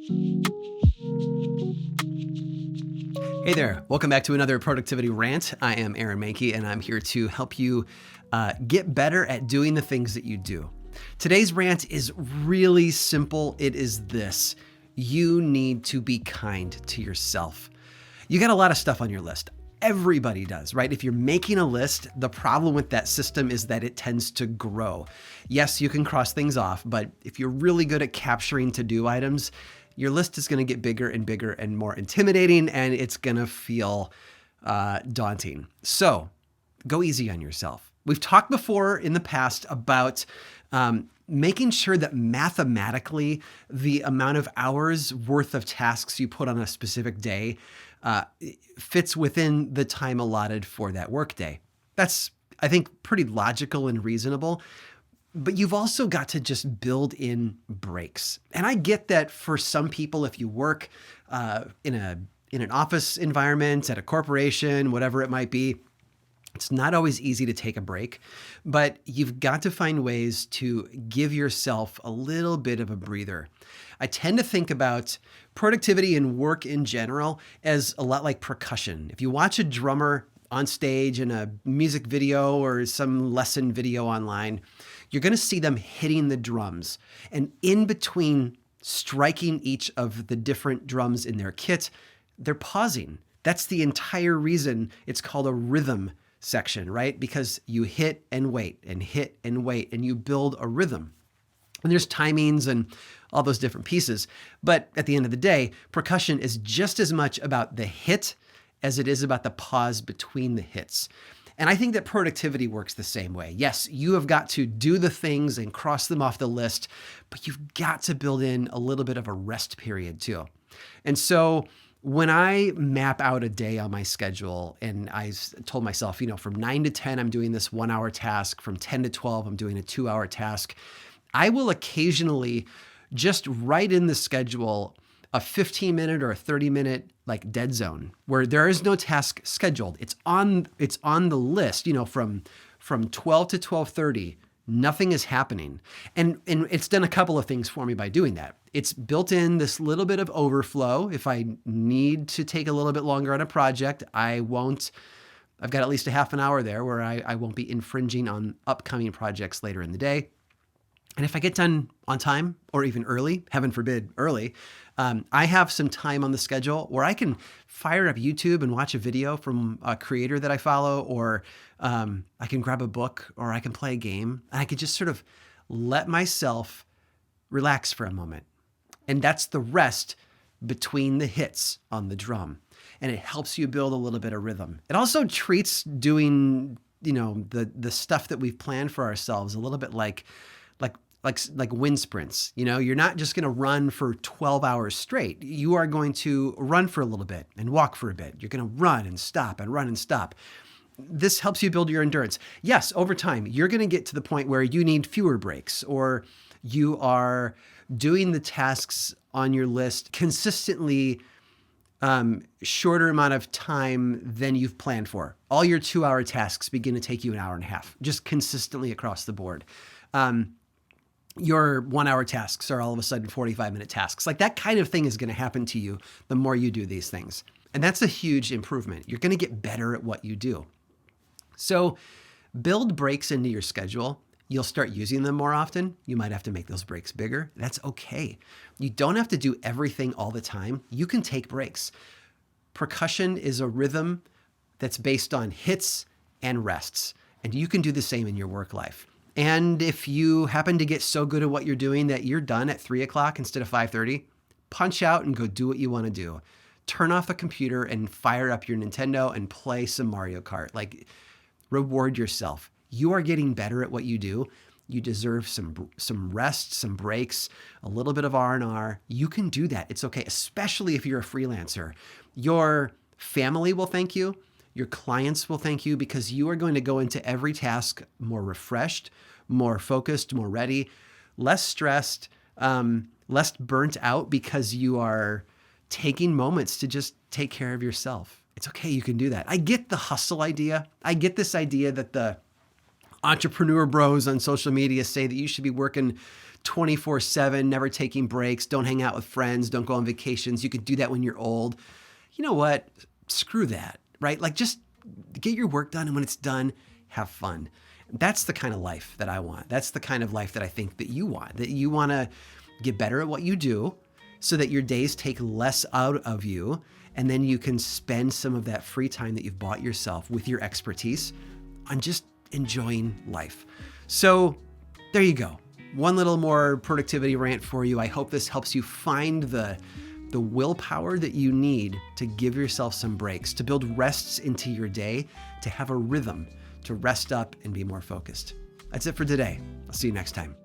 Hey there, welcome back to another productivity rant. I am Aaron Mankey, and I'm here to help you get better at doing the things that you do. Today's rant is really simple. It is this: you need to be kind to yourself. You got a lot of stuff on your list. Everybody does, right? If you're making a list, the problem with that system is that it tends to grow. Yes, you can cross things off, but if you're really good at capturing to-do items, your list is going to get bigger and bigger and more intimidating, and it's going to feel daunting. So go easy on yourself. We've talked before in the past about making sure that mathematically the amount of hours worth of tasks you put on a specific day fits within the time allotted for that workday. That's, I think, pretty logical and reasonable. But you've also got to just build in breaks. And I get that for some people, if you work in an office environment, at a corporation, whatever it might be, it's not always easy to take a break, but you've got to find ways to give yourself a little bit of a breather. I tend to think about productivity and work in general as a lot like percussion. If you watch a drummer on stage in a music video or some lesson video online, you're going to see them hitting the drums. And in between striking each of the different drums in their kit, they're pausing. That's the entire reason it's called a rhythm section, right? Because you hit and wait and hit and wait, and you build a rhythm. And there's timings and all those different pieces. But at the end of the day, percussion is just as much about the hit as it is about the pause between the hits. And I think that productivity works the same way. Yes, you have got to do the things and cross them off the list, but you've got to build in a little bit of a rest period too. And so when I map out a day on my schedule and I told myself, from 9 to 10, I'm doing this 1 hour task. From 10 to 12, I'm doing a 2 hour task. I will occasionally just write in the schedule a 15-minute or a 30-minute like dead zone where there is no task scheduled. It's on the list, from 12 to 12:30, nothing is happening. And it's done a couple of things for me by doing that. It's built in this little bit of overflow. If I need to take a little bit longer on a project, I've got at least a half an hour there where I won't be infringing on upcoming projects later in the day. And if I get done on time or even early, heaven forbid early, I have some time on the schedule where I can fire up YouTube and watch a video from a creator that I follow, or I can grab a book, or I can play a game, and I can just sort of let myself relax for a moment. And that's the rest between the hits on the drum. And it helps you build a little bit of rhythm. It also treats doing, the stuff that we've planned for ourselves a little bit like wind sprints. You're not just going to run for 12 hours straight. You are going to run for a little bit and walk for a bit. You're going to run and stop and run and stop. This helps you build your endurance. Yes, over time, you're going to get to the point where you need fewer breaks, or you are doing the tasks on your list consistently shorter amount of time than you've planned for. All your 2 hour tasks begin to take you an hour and a half, just consistently across the board. Your 1 hour tasks are all of a sudden 45-minute tasks. Like that kind of thing is going to happen to you the more you do these things. And that's a huge improvement. You're going to get better at what you do. So build breaks into your schedule. You'll start using them more often. You might have to make those breaks bigger. That's okay. You don't have to do everything all the time. You can take breaks. Percussion is a rhythm that's based on hits and rests. And you can do the same in your work life. And if you happen to get so good at what you're doing that you're done at 3 o'clock instead of 5:30, punch out and go do what you want to do. Turn off the computer and fire up your Nintendo and play some Mario Kart. Like, reward yourself. You are getting better at what you do. You deserve some rest, some breaks, a little bit of R&R. You can do that. It's okay, especially if you're a freelancer. Your family will thank you. Your clients will thank you, because you are going to go into every task more refreshed, more focused, more ready, less stressed, less burnt out, because you are taking moments to just take care of yourself. It's okay. You can do that. I get the hustle idea. I get this idea that the entrepreneur bros on social media say that you should be working 24/7, never taking breaks, don't hang out with friends, don't go on vacations. You can do that when you're old. You know what? Screw that, right? Like just get your work done, and when it's done, have fun. That's the kind of life that I want. That's the kind of life that I think that you want to get better at what you do so that your days take less out of you, and then you can spend some of that free time that you've bought yourself with your expertise on just enjoying life. So there you go. One little more productivity rant for you. I hope this helps you find the willpower that you need to give yourself some breaks, to build rests into your day, to have a rhythm, to rest up and be more focused. That's it for today. I'll see you next time.